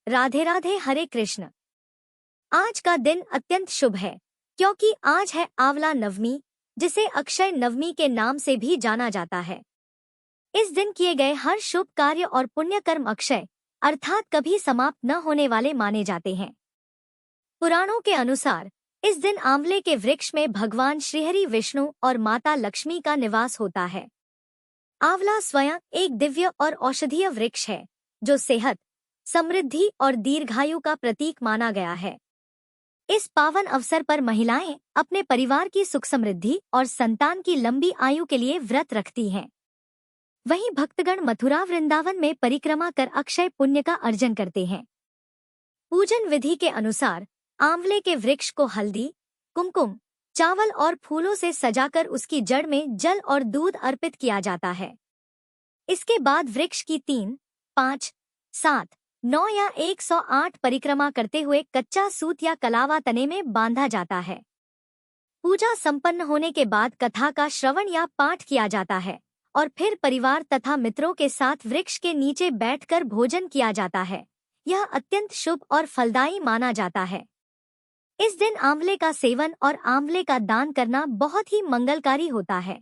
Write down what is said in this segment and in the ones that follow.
राधे राधे, हरे कृष्ण। आज का दिन अत्यंत शुभ है क्योंकि आज है आंवला नवमी, जिसे अक्षय नवमी के नाम से भी जाना जाता है। इस दिन किए गए हर शुभ कार्य और पुण्य कर्म अक्षय अर्थात कभी समाप्त न होने वाले माने जाते हैं। पुराणों के अनुसार इस दिन आंवले के वृक्ष में भगवान श्रीहरि विष्णु और माता लक्ष्मी का निवास होता है। आंवला स्वयं एक दिव्य और औषधीय वृक्ष है जो सेहत, समृद्धि और दीर्घायु का प्रतीक माना गया है। इस पावन अवसर पर महिलाएं अपने परिवार की सुख समृद्धि और संतान की लंबी आयु के लिए व्रत रखती हैं। वहीं भक्तगण मथुरा वृंदावन में परिक्रमा कर अक्षय पुण्य का अर्जन करते हैं। पूजन विधि के अनुसार आंवले के वृक्ष को हल्दी, कुमकुम, चावल और फूलों से सजाकर उसकी जड़ में जल और दूध अर्पित किया जाता है। इसके बाद वृक्ष की 3, 5, 7, 9 या 108 परिक्रमा करते हुए कच्चा सूत या कलावा तने में बांधा जाता है। पूजा संपन्न होने के बाद कथा का श्रवण या पाठ किया जाता है और फिर परिवार तथा मित्रों के साथ वृक्ष के नीचे बैठकर भोजन किया जाता है। यह अत्यंत शुभ और फलदायी माना जाता है। इस दिन आंवले का सेवन और आंवले का दान करना बहुत ही मंगलकारी होता है।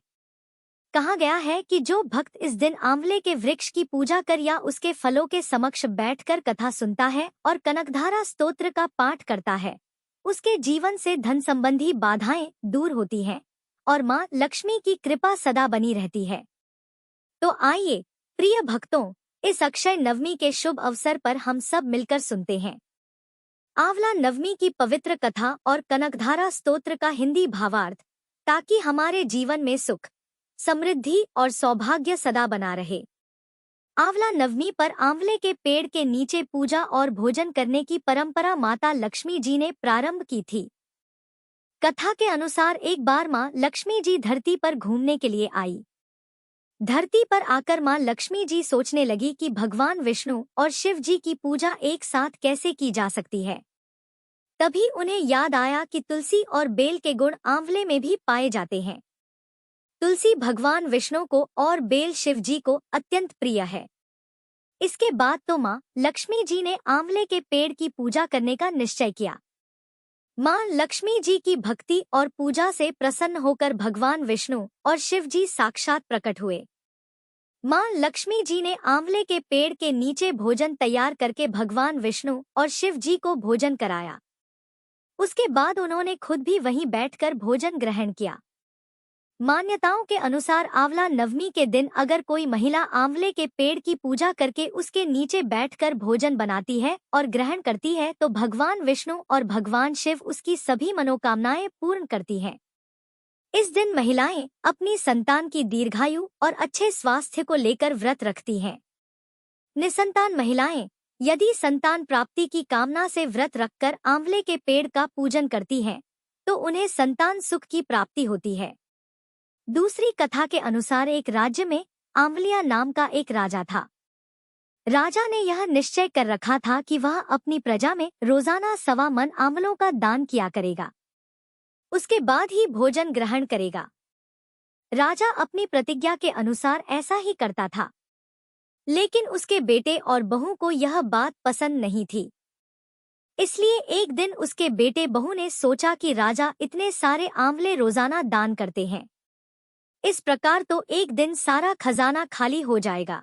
कहा गया है कि जो भक्त इस दिन आंवले के वृक्ष की पूजा कर या उसके फलों के समक्ष बैठकर कथा सुनता है और कनकधारा स्तोत्र का पाठ करता है, उसके जीवन से धन संबंधी बाधाएं दूर होती हैं और मां लक्ष्मी की कृपा सदा बनी रहती है। तो आइए प्रिय भक्तों, इस अक्षय नवमी के शुभ अवसर पर हम सब मिलकर सुनते हैं आंवला नवमी की पवित्र कथा और कनकधारा स्तोत्र का हिंदी भावार्थ, ताकि हमारे जीवन में सुख, समृद्धि और सौभाग्य सदा बना रहे। आंवला नवमी पर आंवले के पेड़ के नीचे पूजा और भोजन करने की परंपरा माता लक्ष्मी जी ने प्रारंभ की थी। कथा के अनुसार एक बार मां लक्ष्मी जी धरती पर घूमने के लिए आई। धरती पर आकर मां लक्ष्मी जी सोचने लगी कि भगवान विष्णु और शिव जी की पूजा एक साथ कैसे की जा सकती है। तभी उन्हें याद आया कि तुलसी और बेल के गुण आंवले में भी पाए जाते हैं। तुलसी भगवान विष्णु को और बेल शिव जी को अत्यंत प्रिय है। इसके बाद तो मां लक्ष्मी जी ने आंवले के पेड़ की पूजा करने का निश्चय किया। मां लक्ष्मी जी की भक्ति और पूजा से प्रसन्न होकर भगवान विष्णु और शिव जी साक्षात प्रकट हुए। मां लक्ष्मी जी ने आंवले के पेड़ के नीचे भोजन तैयार करके भगवान विष्णु और शिव जी को भोजन कराया। उसके बाद उन्होंने खुद भी वहीं बैठकर भोजन ग्रहण किया। मान्यताओं के अनुसार आंवला नवमी के दिन अगर कोई महिला आंवले के पेड़ की पूजा करके उसके नीचे बैठकर भोजन बनाती है और ग्रहण करती है तो भगवान विष्णु और भगवान शिव उसकी सभी मनोकामनाएं पूर्ण करती हैं। इस दिन महिलाएं अपनी संतान की दीर्घायु और अच्छे स्वास्थ्य को लेकर व्रत रखती हैं। निसंतान महिलाएं यदि संतान प्राप्ति की कामना से व्रत रखकर आंवले के पेड़ का पूजन करती हैं, तो उन्हें संतान सुख की प्राप्ति होती है। दूसरी कथा के अनुसार एक राज्य में आंवलिया नाम का एक राजा था। राजा ने यह निश्चय कर रखा था कि वह अपनी प्रजा में रोजाना 1.25 मन आंवलों का दान किया करेगा। उसके बाद ही भोजन ग्रहण करेगा। राजा अपनी प्रतिज्ञा के अनुसार ऐसा ही करता था, लेकिन उसके बेटे और बहू को यह बात पसंद नहीं थी। इसलिए एक दिन उसके बेटे बहू ने सोचा कि राजा इतने सारे आंवले रोजाना दान करते हैं, इस प्रकार तो एक दिन सारा खजाना खाली हो जाएगा।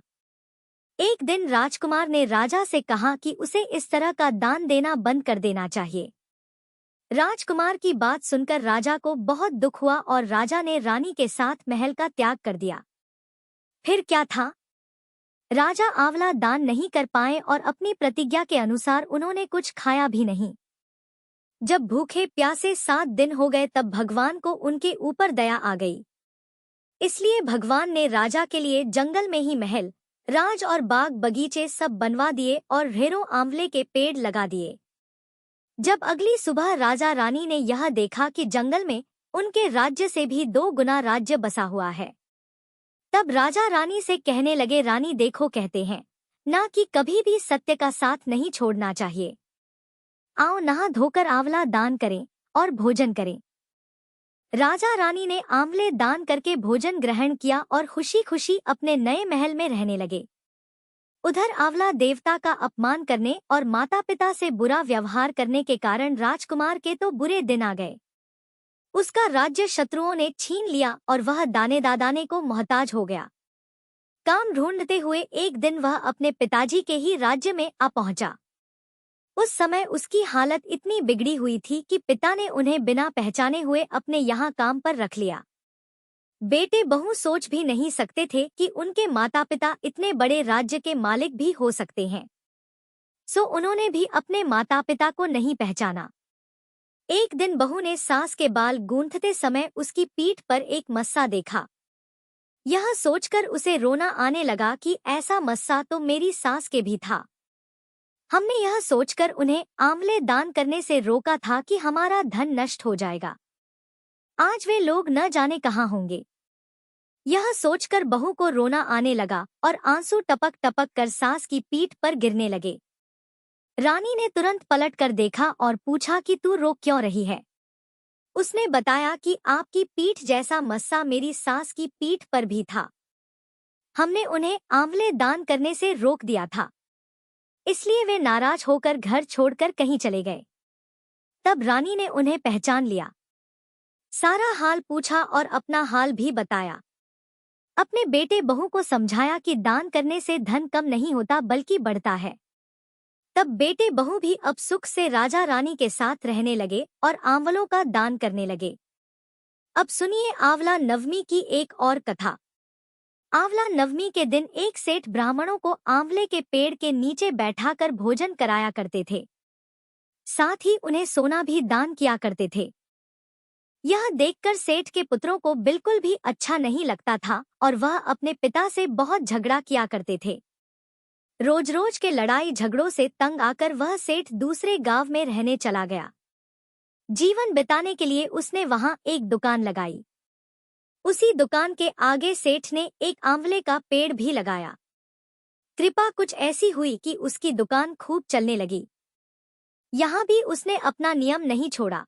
एक दिन राजकुमार ने राजा से कहा कि उसे इस तरह का दान देना बंद कर देना चाहिए। राजकुमार की बात सुनकर राजा को बहुत दुख हुआ और राजा ने रानी के साथ महल का त्याग कर दिया। फिर क्या था, राजा आंवला दान नहीं कर पाए और अपनी प्रतिज्ञा के अनुसार उन्होंने कुछ खाया भी नहीं। जब भूखे प्यासे 7 दिन हो गए तब भगवान को उनके ऊपर दया आ गई। इसलिए भगवान ने राजा के लिए जंगल में ही महल, राज और बाग बगीचे सब बनवा दिए और ढेरों आंवले के पेड़ लगा दिए। जब अगली सुबह राजा रानी ने यह देखा कि जंगल में उनके राज्य से भी 2 गुना राज्य बसा हुआ है, तब राजा रानी से कहने लगे, रानी देखो, कहते हैं ना कि कभी भी सत्य का साथ नहीं छोड़ना चाहिए। आओ नहा धोकर आंवला दान करें और भोजन करें। राजा रानी ने आंवले दान करके भोजन ग्रहण किया और खुशी खुशी अपने नए महल में रहने लगे। उधर आंवला देवता का अपमान करने और माता पिता से बुरा व्यवहार करने के कारण राजकुमार के तो बुरे दिन आ गए। उसका राज्य शत्रुओं ने छीन लिया और वह दाने दादाने को मोहताज हो गया। काम ढूंढते हुए एक दिन वह अपने पिताजी के ही राज्य में आ पहुंचा। उस समय उसकी हालत इतनी बिगड़ी हुई थी कि पिता ने उन्हें बिना पहचाने हुए अपने यहाँ काम पर रख लिया। बेटे बहू सोच भी नहीं सकते थे कि उनके माता पिता इतने बड़े राज्य के मालिक भी हो सकते हैं। सो उन्होंने भी अपने माता पिता को नहीं पहचाना। एक दिन बहू ने सास के बाल गूंथते समय उसकी पीठ पर एक मस्सा देखा। यह सोचकर उसे रोना आने लगा कि ऐसा मस्सा तो मेरी सास के भी था। हमने यह सोचकर उन्हें आंवले दान करने से रोका था कि हमारा धन नष्ट हो जाएगा। आज वे लोग न जाने कहाँ होंगे। यह सोचकर बहू को रोना आने लगा और आंसू टपक टपक कर सास की पीठ पर गिरने लगे। रानी ने तुरंत पलट कर देखा और पूछा कि तू रो क्यों रही है। उसने बताया कि आपकी पीठ जैसा मस्सा मेरी सास की पीठ पर भी था। हमने उन्हें आंवले दान करने से रोक दिया था, इसलिए वे नाराज होकर घर छोड़कर कहीं चले गए। तब रानी ने उन्हें पहचान लिया, सारा हाल पूछा और अपना हाल भी बताया। अपने बेटे बहू को समझाया कि दान करने से धन कम नहीं होता बल्कि बढ़ता है। तब बेटे बहू भी अब सुख से राजा रानी के साथ रहने लगे और आंवलों का दान करने लगे। अब सुनिए आंवला नवमी की एक और कथा। आंवला नवमी के दिन एक सेठ ब्राह्मणों को आंवले के पेड़ के नीचे बैठाकर भोजन कराया करते थे। साथ ही उन्हें सोना भी दान किया करते थे। यह देखकर सेठ के पुत्रों को बिल्कुल भी अच्छा नहीं लगता था और वह अपने पिता से बहुत झगड़ा किया करते थे। रोज रोज के लड़ाई झगड़ों से तंग आकर वह सेठ दूसरे गांव में रहने चला गया। जीवन बिताने के लिए उसने वहां एक दुकान लगाई। उसी दुकान के आगे सेठ ने एक आंवले का पेड़ भी लगाया। कृपा कुछ ऐसी हुई कि उसकी दुकान खूब चलने लगी। यहाँ भी उसने अपना नियम नहीं छोड़ा।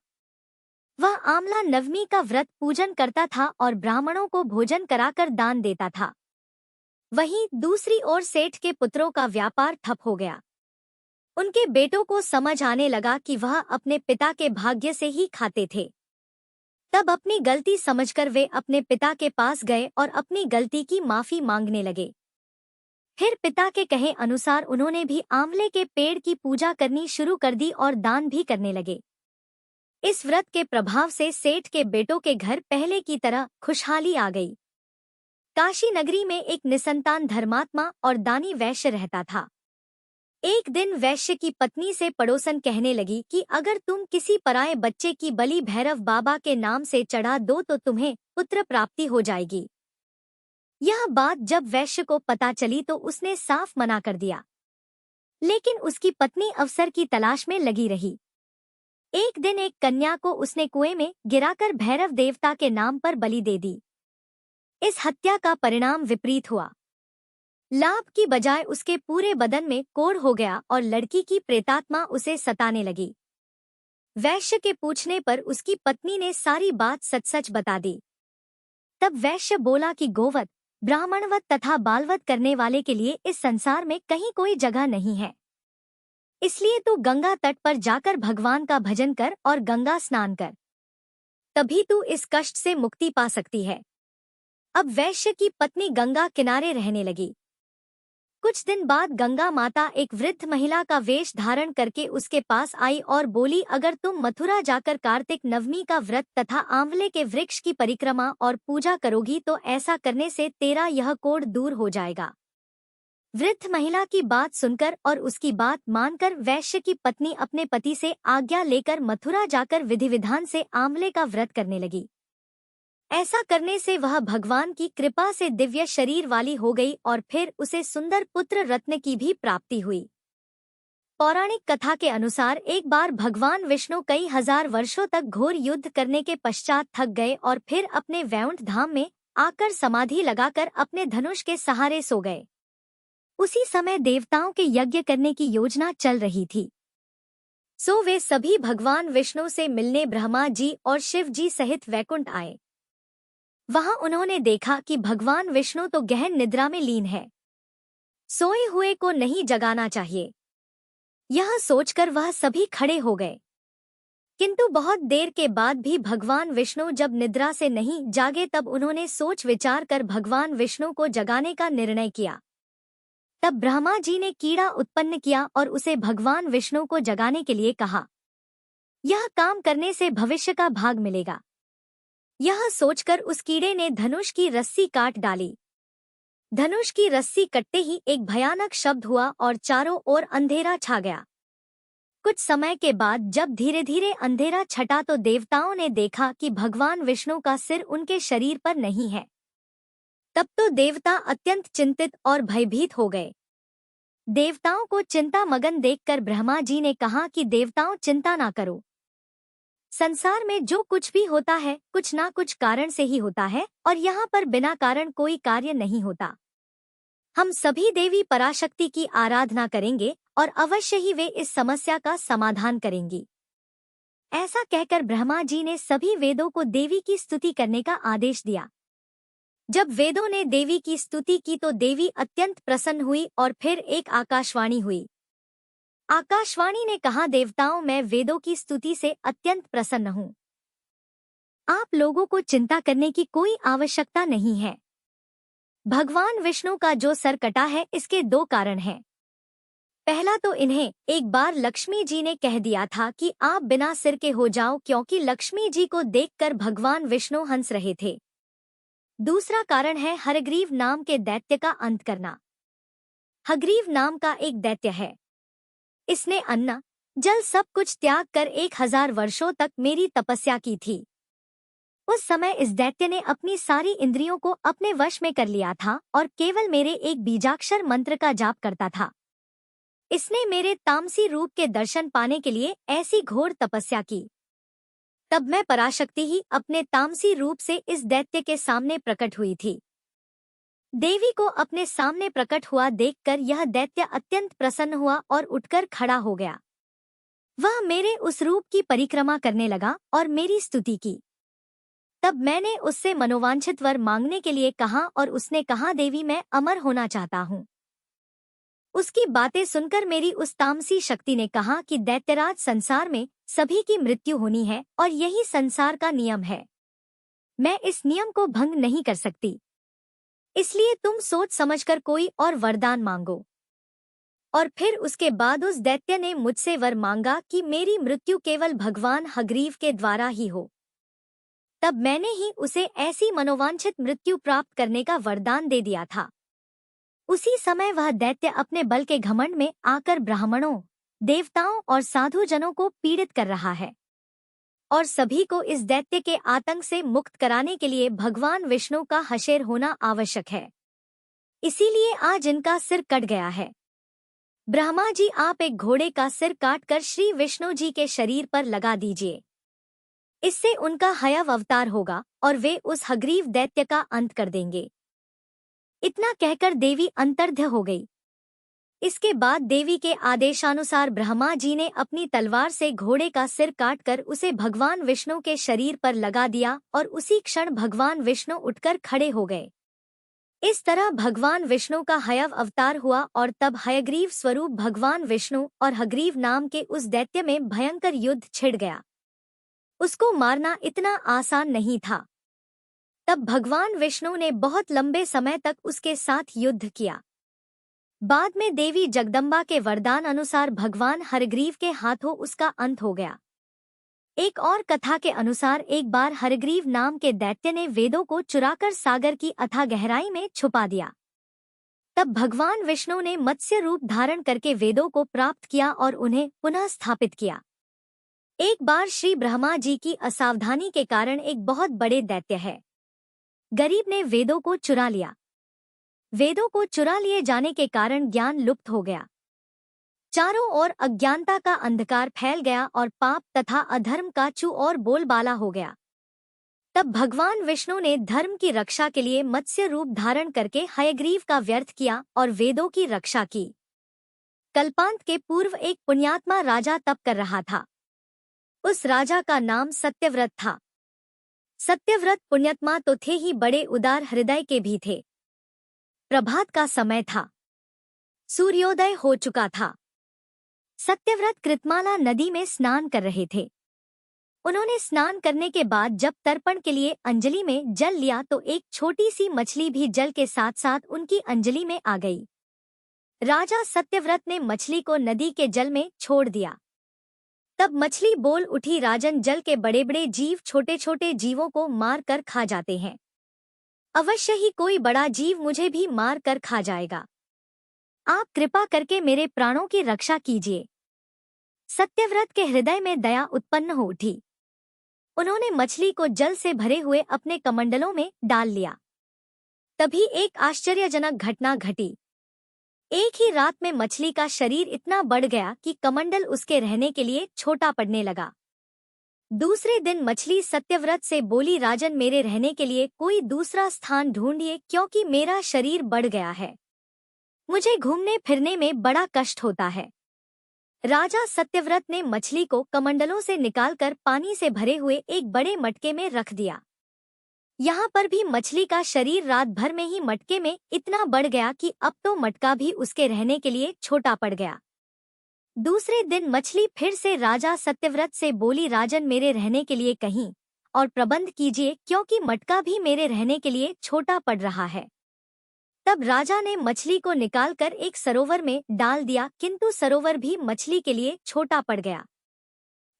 वह आंवला नवमी का व्रत पूजन करता था और ब्राह्मणों को भोजन कराकर दान देता था। वहीं दूसरी ओर सेठ के पुत्रों का व्यापार ठप हो गया। उनके बेटों को समझ आने लगा कि वह अपने पिता के भाग्य से ही खाते थे। तब अपनी गलती समझकर वे अपने पिता के पास गए और अपनी गलती की माफी मांगने लगे। फिर पिता के कहे अनुसार उन्होंने भी आंवले के पेड़ की पूजा करनी शुरू कर दी और दान भी करने लगे। इस व्रत के प्रभाव से सेठ के बेटों के घर पहले की तरह खुशहाली आ गई। काशी नगरी में एक निसंतान धर्मात्मा और दानी वैश्य रहता था। एक दिन वैश्य की पत्नी से पड़ोसन कहने लगी कि अगर तुम किसी पराये बच्चे की बलि भैरव बाबा के नाम से चढ़ा दो तो तुम्हें पुत्र प्राप्ति हो जाएगी। यह बात जब वैश्य को पता चली तो उसने साफ मना कर दिया, लेकिन उसकी पत्नी अवसर की तलाश में लगी रही। एक दिन एक कन्या को उसने कुएं में गिराकर भैरव देवता के नाम पर बलि दे दी। इस हत्या का परिणाम विपरीत हुआ। लाभ की बजाय उसके पूरे बदन में कोढ़ हो गया और लड़की की प्रेतात्मा उसे सताने लगी। वैश्य के पूछने पर उसकी पत्नी ने सारी बात सच सच बता दी। तब वैश्य बोला कि गोवत, ब्राह्मणवत तथा बालवत करने वाले के लिए इस संसार में कहीं कोई जगह नहीं है। इसलिए तू गंगा तट पर जाकर भगवान का भजन कर और गंगा स्नान कर, तभी तू इस कष्ट से मुक्ति पा सकती है। अब वैश्य की पत्नी गंगा किनारे रहने लगी। कुछ दिन बाद गंगा माता एक वृद्ध महिला का वेश धारण करके उसके पास आई और बोली, अगर तुम मथुरा जाकर कार्तिक नवमी का व्रत तथा आंवले के वृक्ष की परिक्रमा और पूजा करोगी तो ऐसा करने से तेरा यह कोढ़ दूर हो जाएगा। वृद्ध महिला की बात सुनकर और उसकी बात मानकर वैश्य की पत्नी अपने पति से आज्ञा लेकर मथुरा जाकर विधि विधान से आंवले का व्रत करने लगी। ऐसा करने से वह भगवान की कृपा से दिव्य शरीर वाली हो गई और फिर उसे सुंदर पुत्र रत्न की भी प्राप्ति हुई। पौराणिक कथा के अनुसार एक बार भगवान विष्णु कई हजार वर्षों तक घोर युद्ध करने के पश्चात थक गए और फिर अपने वैकुंठ धाम में आकर समाधि लगाकर अपने धनुष के सहारे सो गए। उसी समय देवताओं के यज्ञ करने की योजना चल रही थी। सो वे सभी भगवान विष्णु से मिलने ब्रह्मा जी और शिव जी सहित वैकुंठ आए। वहां उन्होंने देखा कि भगवान विष्णु तो गहन निद्रा में लीन है। सोए हुए को नहीं जगाना चाहिए। यह सोचकर वह सभी खड़े हो गए। किंतु बहुत देर के बाद भी भगवान विष्णु जब निद्रा से नहीं जागे तब उन्होंने सोच विचार कर भगवान विष्णु को जगाने का निर्णय किया। तब ब्रह्मा जी ने कीड़ा उत्पन्न किया और उसे भगवान विष्णु को जगाने के लिए कहा। यह काम करने से भविष्य का भाग मिलेगा। यह सोचकर उस कीड़े ने धनुष की रस्सी काट डाली। धनुष की रस्सी कटते ही एक भयानक शब्द हुआ और चारों ओर अंधेरा छा गया। कुछ समय के बाद जब धीरे धीरे अंधेरा छटा तो देवताओं ने देखा कि भगवान विष्णु का सिर उनके शरीर पर नहीं है। तब तो देवता अत्यंत चिंतित और भयभीत हो गए। देवताओं को चिंता मगन देखकर ब्रह्मा जी ने कहा कि देवताओं, चिंता ना करो। संसार में जो कुछ भी होता है कुछ ना कुछ कारण से ही होता है और यहाँ पर बिना कारण कोई कार्य नहीं होता। हम सभी देवी पराशक्ति की आराधना करेंगे और अवश्य ही वे इस समस्या का समाधान करेंगी। ऐसा कहकर ब्रह्मा जी ने सभी वेदों को देवी की स्तुति करने का आदेश दिया। जब वेदों ने देवी की स्तुति की तो देवी अत्यंत प्रसन्न हुई और फिर एक आकाशवाणी हुई। आकाशवाणी ने कहा, देवताओं, मैं वेदों की स्तुति से अत्यंत प्रसन्न हूँ। आप लोगों को चिंता करने की कोई आवश्यकता नहीं है। भगवान विष्णु का जो सर कटा है इसके दो कारण हैं। पहला तो इन्हें एक बार लक्ष्मी जी ने कह दिया था कि आप बिना सिर के हो जाओ, क्योंकि लक्ष्मी जी को देखकर भगवान विष्णु हंस रहे थे। दूसरा कारण है हयग्रीव नाम के दैत्य का अंत करना। हयग्रीव नाम का एक दैत्य है। इसने अन्न जल सब कुछ त्याग कर 1000 वर्षों तक मेरी तपस्या की थी। उस समय इस दैत्य ने अपनी सारी इंद्रियों को अपने वश में कर लिया था और केवल मेरे एक बीजाक्षर मंत्र का जाप करता था। इसने मेरे तामसी रूप के दर्शन पाने के लिए ऐसी घोर तपस्या की। तब मैं पराशक्ति ही अपने तामसी रूप से इस दैत्य के सामने प्रकट हुई थी। देवी को अपने सामने प्रकट हुआ देखकर यह दैत्य अत्यंत प्रसन्न हुआ और उठकर खड़ा हो गया। वह मेरे उस रूप की परिक्रमा करने लगा और मेरी स्तुति की। तब मैंने उससे मनोवांछित वर मांगने के लिए कहा और उसने कहा, देवी, मैं अमर होना चाहता हूँ। उसकी बातें सुनकर मेरी उस तामसी शक्ति ने कहा कि दैत्यराज, संसार में सभी की मृत्यु होनी है और यही संसार का नियम है। मैं इस नियम को भंग नहीं कर सकती, इसलिए तुम सोच समझकर कोई और वरदान मांगो। और फिर उसके बाद उस दैत्य ने मुझसे वर मांगा कि मेरी मृत्यु केवल भगवान हयग्रीव के द्वारा ही हो। तब मैंने ही उसे ऐसी मनोवांछित मृत्यु प्राप्त करने का वरदान दे दिया था। उसी समय वह दैत्य अपने बल के घमंड में आकर ब्राह्मणों, देवताओं और साधुजनों को पीड़ित कर रहा है और सभी को इस दैत्य के आतंक से मुक्त कराने के लिए भगवान विष्णु का हशेर होना आवश्यक है। इसीलिए आज इनका सिर कट गया है। ब्रह्मा जी, आप एक घोड़े का सिर काटकर श्री विष्णु जी के शरीर पर लगा दीजिए। इससे उनका हयव अवतार होगा और वे उस हयग्रीव दैत्य का अंत कर देंगे। इतना कहकर देवी अंतर्ध्य हो गई। इसके बाद देवी के आदेशानुसार ब्रह्मा जी ने अपनी तलवार से घोड़े का सिर काटकर उसे भगवान विष्णु के शरीर पर लगा दिया और उसी क्षण भगवान विष्णु उठकर खड़े हो गए। इस तरह भगवान विष्णु का हयव अवतार हुआ और तब हयग्रीव स्वरूप भगवान विष्णु और हयग्रीव नाम के उस दैत्य में भयंकर युद्ध छिड़ गया। उसको मारना इतना आसान नहीं था। तब भगवान विष्णु ने बहुत लंबे समय तक उसके साथ युद्ध किया। बाद में देवी जगदम्बा के वरदान अनुसार भगवान हयग्रीव के हाथों उसका अंत हो गया। एक और कथा के अनुसार एक बार हयग्रीव नाम के दैत्य ने वेदों को चुराकर सागर की अथाह गहराई में छुपा दिया। तब भगवान विष्णु ने मत्स्य रूप धारण करके वेदों को प्राप्त किया और उन्हें पुनः स्थापित किया। एक बार श्री ब्रह्मा जी की असावधानी के कारण एक बहुत बड़े दैत्य है गरीब ने वेदों को चुरा लिया। वेदों को चुरा लिए जाने के कारण ज्ञान लुप्त हो गया। चारों ओर अज्ञानता का अंधकार फैल गया और पाप तथा अधर्म का चू और बोलबाला हो गया। तब भगवान विष्णु ने धर्म की रक्षा के लिए मत्स्य रूप धारण करके हयग्रीव का व्यर्थ किया और वेदों की रक्षा की। कल्पांत के पूर्व एक पुण्यात्मा राजा तप कर रहा था। उस राजा का नाम सत्यव्रत था। सत्यव्रत पुण्यात्मा तो थे ही, बड़े उदार हृदय के भी थे। प्रभात का समय था। सूर्योदय हो चुका था। सत्यव्रत कृतमाला नदी में स्नान कर रहे थे। उन्होंने स्नान करने के बाद जब तर्पण के लिए अंजलि में जल लिया तो एक छोटी सी मछली भी जल के साथ साथ उनकी अंजलि में आ गई। राजा सत्यव्रत ने मछली को नदी के जल में छोड़ दिया। तब मछली बोल उठी, राजन, जल के बड़े बड़े जीव छोटे छोटे जीवों को मार कर खा जाते हैं। अवश्य ही कोई बड़ा जीव मुझे भी मार कर खा जाएगा। आप कृपा करके मेरे प्राणों की रक्षा कीजिए। सत्यव्रत के हृदय में दया उत्पन्न हो उठी। उन्होंने मछली को जल से भरे हुए अपने कमंडलों में डाल लिया। तभी एक आश्चर्यजनक घटना घटी। एक ही रात में मछली का शरीर इतना बढ़ गया कि कमंडल उसके रहने के लिए छोटा पड़ने लगा। दूसरे दिन मछली सत्यव्रत से बोली, राजन, मेरे रहने के लिए कोई दूसरा स्थान ढूंढिए, क्योंकि मेरा शरीर बढ़ गया है। मुझे घूमने फिरने में बड़ा कष्ट होता है। राजा सत्यव्रत ने मछली को कमंडलों से निकालकर पानी से भरे हुए एक बड़े मटके में रख दिया। यहाँ पर भी मछली का शरीर रात भर में ही मटके में इतना बढ़ गया कि अब तो मटका भी उसके रहने के लिए छोटा पड़ गया। दूसरे दिन मछली फिर से राजा सत्यव्रत से बोली, राजन, मेरे रहने के लिए कहीं और प्रबंध कीजिए, क्योंकि मटका भी मेरे रहने के लिए छोटा पड़ रहा है। तब राजा ने मछली को निकालकर एक सरोवर में डाल दिया, किंतु सरोवर भी मछली के लिए छोटा पड़ गया।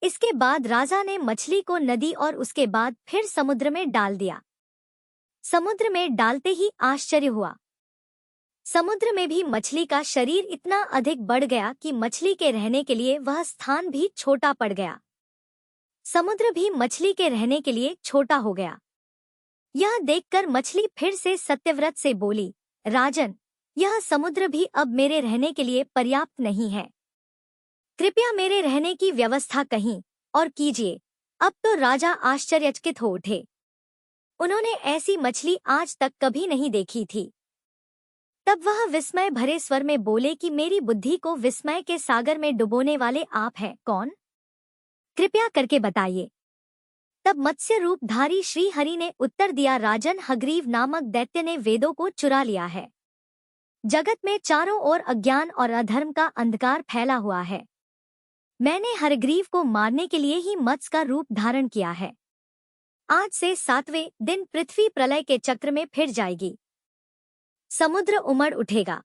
इसके बाद राजा ने मछली को नदी और उसके बाद फिर समुद्र में डाल दिया। समुद्र में डालते ही आश्चर्य हुआ। समुद्र में भी मछली का शरीर इतना अधिक बढ़ गया कि मछली के रहने के लिए वह स्थान भी छोटा पड़ गया। समुद्र भी मछली के रहने के लिए छोटा हो गया। यह देखकर मछली फिर से सत्यव्रत से बोली, राजन, यह समुद्र भी अब मेरे रहने के लिए पर्याप्त नहीं है। कृपया मेरे रहने की व्यवस्था कहीं और कीजिए। अब तो राजा आश्चर्यचकित हो उठे। उन्होंने ऐसी मछली आज तक कभी नहीं देखी थी। तब वह विस्मय भरे स्वर में बोले कि मेरी बुद्धि को विस्मय के सागर में डुबोने वाले आप हैं कौन? कृपया करके बताइए। तब मत्स्य रूपधारी श्री हरि ने उत्तर दिया, राजन, हग्रीव नामक दैत्य ने वेदों को चुरा लिया है। जगत में चारों ओर अज्ञान और अधर्म का अंधकार फैला हुआ है। मैंने हरग्रीव को मारने के लिए ही मत्स्य का रूप धारण किया है। आज से 7वें दिन पृथ्वी प्रलय के चक्र में फिर जाएगी। समुद्र उमड़ उठेगा।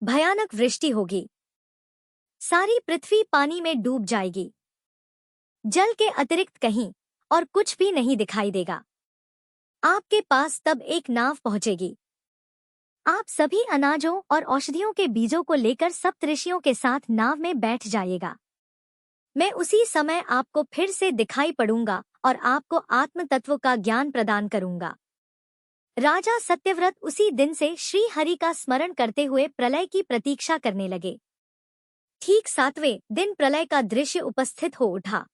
भयानक वृष्टि होगी। सारी पृथ्वी पानी में डूब जाएगी। जल के अतिरिक्त कहीं और कुछ भी नहीं दिखाई देगा। आपके पास तब एक नाव पहुंचेगी। आप सभी अनाजों और औषधियों के बीजों को लेकर सप्तऋषियों के साथ नाव में बैठ जाइएगा। मैं उसी समय आपको फिर से दिखाई पड़ूंगा और आपको आत्म तत्व का ज्ञान प्रदान करूंगा। राजा सत्यव्रत उसी दिन से श्री हरि का स्मरण करते हुए प्रलय की प्रतीक्षा करने लगे। ठीक 7वें दिन प्रलय का दृश्य उपस्थित हो उठा।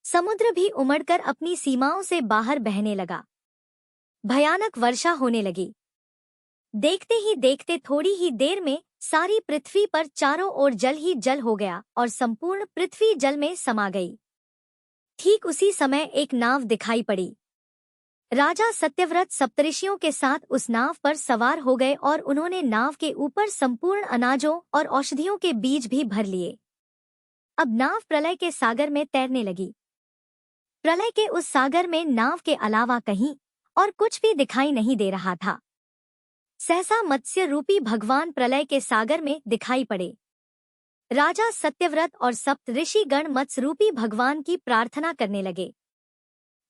समुद्र भी उमड़कर अपनी सीमाओं से बाहर बहने लगा। भयानक वर्षा होने लगी। देखते ही देखते थोड़ी ही देर में सारी पृथ्वी पर चारों ओर जल ही जल हो गया और संपूर्ण पृथ्वी जल में समा गई। ठीक उसी समय एक नाव दिखाई पड़ी। राजा सत्यव्रत सप्तऋषियों के साथ उस नाव पर सवार हो गए और उन्होंने नाव के ऊपर संपूर्ण अनाजों और औषधियों के बीज भी भर लिए। अब नाव प्रलय के सागर में तैरने लगी। प्रलय के उस सागर में नाव के अलावा कहीं और कुछ भी दिखाई नहीं दे रहा था। सहसा मत्स्य रूपी भगवान प्रलय के सागर में दिखाई पड़े। राजा सत्यव्रत और सप्त ऋषि गण मत्स्य रूपी भगवान की प्रार्थना करने लगे।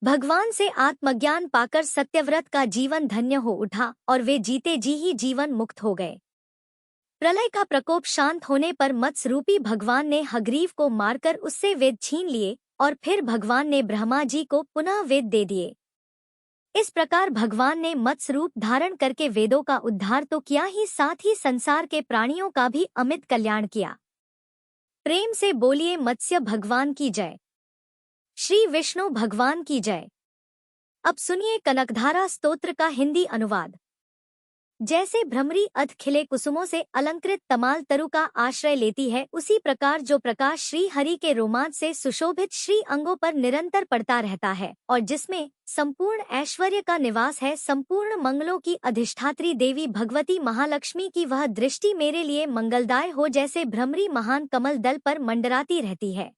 भगवान से आत्मज्ञान पाकर सत्यव्रत का जीवन धन्य हो उठा और वे जीते जी ही जीवन मुक्त हो गए। प्रलय का प्रकोप शांत होने पर मत्स्य रूपी भगवान ने हग्रीव को मारकर उससे वेद छीन लिए और फिर भगवान ने ब्रह्मा जी को पुनः वेद दे दिए। इस प्रकार भगवान ने मत्स्य रूप धारण करके वेदों का उद्धार तो किया ही, साथ ही संसार के प्राणियों का भी अमित कल्याण किया। प्रेम से बोलिए मत्स्य भगवान की जय, श्री विष्णु भगवान की जय। अब सुनिए कनकधारा स्तोत्र का हिंदी अनुवाद। जैसे भ्रमरी अध खिले कुसुमों से अलंकृत तमाल तरु का आश्रय लेती है, उसी प्रकार जो प्रकाश श्री हरि के रोमांच से सुशोभित श्री अंगों पर निरंतर पड़ता रहता है और जिसमें संपूर्ण ऐश्वर्य का निवास है, संपूर्ण मंगलों की अधिष्ठात्री देवी भगवती महालक्ष्मी की वह दृष्टि मेरे लिए मंगलदाय हो, जैसे भ्रमरी महान कमल दल पर मंडराती रहती है।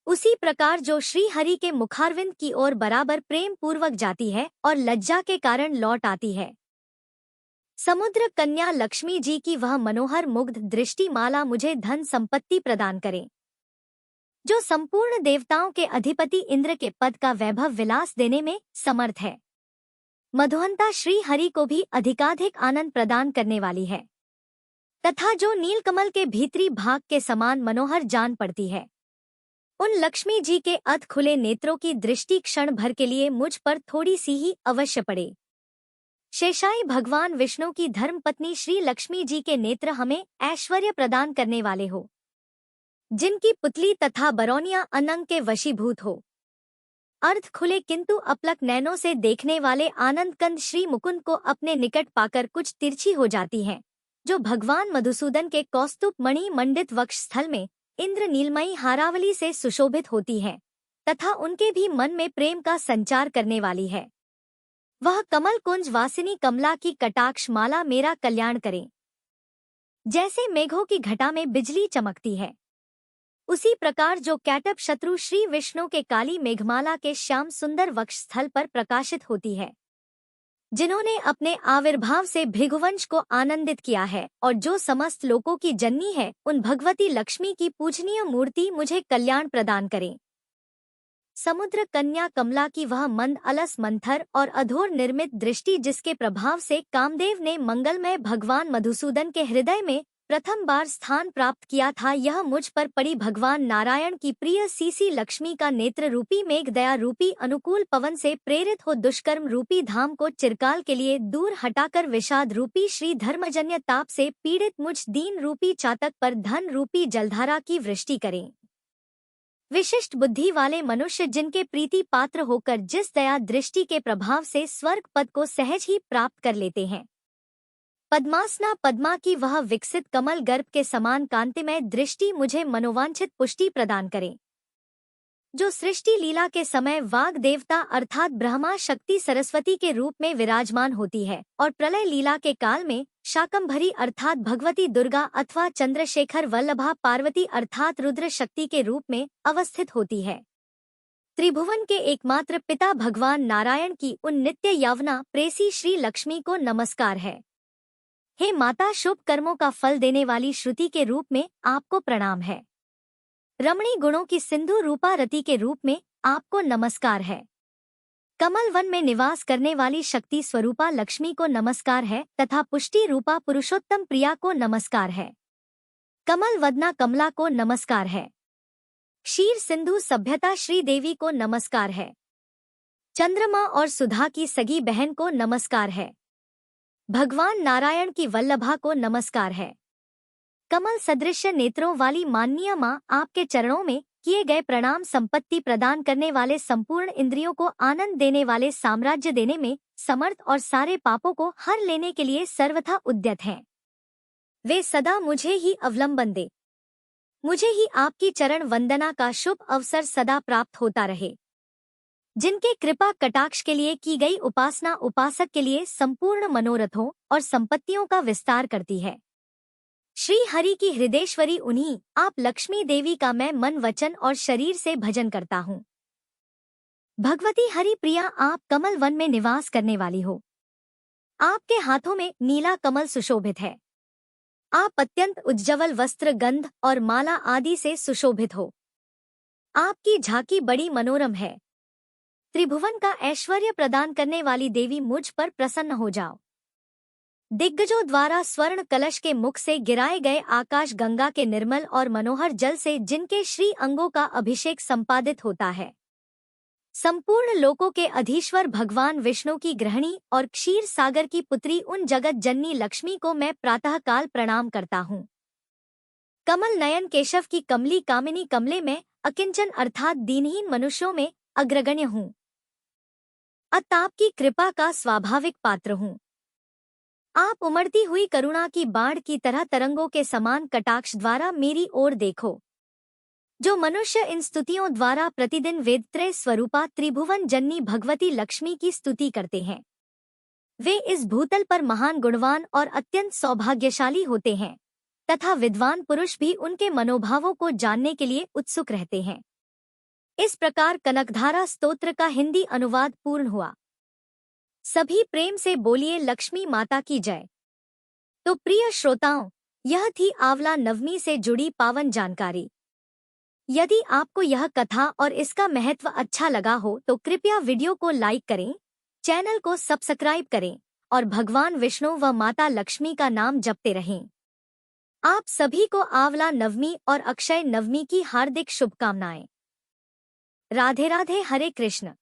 उसी प्रकार जो श्री हरि के मुखारविंद की ओर बराबर प्रेम पूर्वक जाती है और लज्जा के कारण लौट आती है। समुद्र कन्या लक्ष्मी जी की वह मनोहर मुग्ध दृष्टि माला मुझे धन संपत्ति प्रदान करे। जो संपूर्ण देवताओं के अधिपति इंद्र के पद का वैभव विलास देने में समर्थ है। मधुहंता श्री हरि को भी अधिकाधिक आनंद प्रदान करने वाली है तथा जो नीलकमल के भीतरी भाग के समान मनोहर जान पड़ती है। उन लक्ष्मी जी के अध खुले नेत्रों की दृष्टि क्षण भर के लिए मुझ पर थोड़ी सी ही अवश्य पड़े। शेषाई भगवान विष्णु की धर्मपत्नी श्री लक्ष्मी जी के नेत्र हमें ऐश्वर्य प्रदान करने वाले हो, जिनकी पुतली तथा बरौनिया अनंग के वशीभूत हो। अर्ध खुले किंतु अपलक नैनों से देखने वाले आनंद कंद श्री मुकुंद को अपने निकट पाकर कुछ तिरछी हो जाती हैं, जो भगवान मधुसूदन के कौस्तुभ मणि मंडित वक्ष स्थल में इंद्र नीलमयी हारावली से सुशोभित होती है तथा उनके भी मन में प्रेम का संचार करने वाली है। वह कमल कुंज वासिनी कमला की कटाक्ष माला मेरा कल्याण करे। जैसे मेघों की घटा में बिजली चमकती है, उसी प्रकार जो कैटभ शत्रु श्री विष्णु के काली मेघमाला के श्याम सुंदर वक्ष स्थल पर प्रकाशित होती है, जिन्होंने अपने आविर्भाव से भृगुवंश को आनंदित किया है और जो समस्त लोकों की जननी है, उन भगवती लक्ष्मी की पूजनीय मूर्ति मुझे कल्याण प्रदान करे। समुद्र कन्या कमला की वह मंद अलस मंथर और अधूर निर्मित दृष्टि, जिसके प्रभाव से कामदेव ने मंगलमय भगवान मधुसूदन के हृदय में प्रथम बार स्थान प्राप्त किया था, यह मुझ पर पड़ी भगवान नारायण की प्रिय सीसी लक्ष्मी का नेत्र रूपी मेघ दया रूपी अनुकूल पवन से प्रेरित हो दुष्कर्म रूपी धाम को चिरकाल के लिए दूर हटाकर विषाद रूपी श्री धर्मजन्य ताप से पीड़ित मुझ दीन रूपी चातक पर धन रूपी जलधारा की वृष्टि करें। विशिष्ट बुद्धि वाले मनुष्य जिनके प्रीति पात्र होकर जिस दया दृष्टि के प्रभाव से स्वर्ग पद को सहज ही प्राप्त कर लेते हैं, पद्मासना पद्मा की वह विकसित कमल गर्भ के समान कांतिमय दृष्टि मुझे मनोवांछित पुष्टि प्रदान करे। जो सृष्टि लीला के समय वाग देवता अर्थात ब्रह्मा शक्ति सरस्वती के रूप में विराजमान होती है और प्रलय लीला के काल में शाकंभरी अर्थात भगवती दुर्गा अथवा चंद्रशेखर वल्लभा पार्वती अर्थात रुद्र शक्ति के रूप में अवस्थित होती है। त्रिभुवन के एकमात्र पिता भगवान नारायण की उन नित्य यावना प्रेसी श्री लक्ष्मी को नमस्कार है। हे माता, शुभ कर्मों का फल देने वाली श्रुति के रूप में आपको प्रणाम है। रमणी गुणों की सिंधु रूपा रति के रूप में आपको नमस्कार है। कमल वन में निवास करने वाली शक्ति स्वरूपा लक्ष्मी को नमस्कार है तथा पुष्टि रूपा पुरुषोत्तम प्रिया को नमस्कार है। कमल वदना कमला को नमस्कार है। क्षीर सिंधु सभ्यता श्री देवी को नमस्कार है। चंद्रमा और सुधा की सगी बहन को नमस्कार है। भगवान नारायण की वल्लभा को नमस्कार है। कमल सदृश नेत्रों वाली माननीय माँ, आपके चरणों में किए गए प्रणाम संपत्ति प्रदान करने वाले, संपूर्ण इंद्रियों को आनंद देने वाले, साम्राज्य देने में समर्थ और सारे पापों को हर लेने के लिए सर्वथा उद्यत हैं। वे सदा मुझे ही अवलंबन दे। मुझे ही आपकी चरण वंदना का शुभ अवसर सदा प्राप्त होता रहे। जिनके कृपा कटाक्ष के लिए की गई उपासना उपासक के लिए संपूर्ण मनोरथों और संपत्तियों का विस्तार करती है। श्री हरि की हृदयेश्वरी उन्हीं आप लक्ष्मी देवी का मैं मन वचन और शरीर से भजन करता हूँ। भगवती हरि प्रिया, आप कमल वन में निवास करने वाली हो। आपके हाथों में नीला कमल सुशोभित है। आप अत्यंत उज्ज्वल वस्त्र, गंध और माला आदि से सुशोभित हो। आपकी झांकी बड़ी मनोरम है। त्रिभुवन का ऐश्वर्य प्रदान करने वाली देवी, मुझ पर प्रसन्न हो जाओ। दिग्गजों द्वारा स्वर्ण कलश के मुख से गिराए गए आकाश गंगा के निर्मल और मनोहर जल से जिनके श्री अंगों का अभिषेक संपादित होता है, संपूर्ण लोकों के अधीश्वर भगवान विष्णु की गृहिणी और क्षीर सागर की पुत्री उन जगत जननी लक्ष्मी को मैं प्रातःकाल प्रणाम करता हूँ। कमल नयन केशव की कमली कामिनी कमले में अकिंचन अर्थात दीनहीन मनुष्यों में अग्रगण्य हूँ। अतः आपकी कृपा का स्वाभाविक पात्र हूँ। आप उमड़ती हुई करुणा की बाढ़ की तरह तरंगों के समान कटाक्ष द्वारा मेरी ओर देखो। जो मनुष्य इन स्तुतियों द्वारा प्रतिदिन वेदत्रय स्वरूपा त्रिभुवन जननी भगवती लक्ष्मी की स्तुति करते हैं, वे इस भूतल पर महान गुणवान और अत्यंत सौभाग्यशाली होते हैं तथा विद्वान पुरुष भी उनके मनोभावों को जानने के लिए उत्सुक रहते हैं। इस प्रकार कनकधारा स्तोत्र का हिंदी अनुवाद पूर्ण हुआ। सभी प्रेम से बोलिए लक्ष्मी माता की जय। तो प्रिय श्रोताओं, यह थी आंवला नवमी से जुड़ी पावन जानकारी। यदि आपको यह कथा और इसका महत्व अच्छा लगा हो तो कृपया वीडियो को लाइक करें, चैनल को सब्सक्राइब करें और भगवान विष्णु व माता लक्ष्मी का नाम जपते रहें। आप सभी को आंवला नवमी और अक्षय नवमी की हार्दिक शुभकामनाएं। राधे राधे, हरे कृष्ण।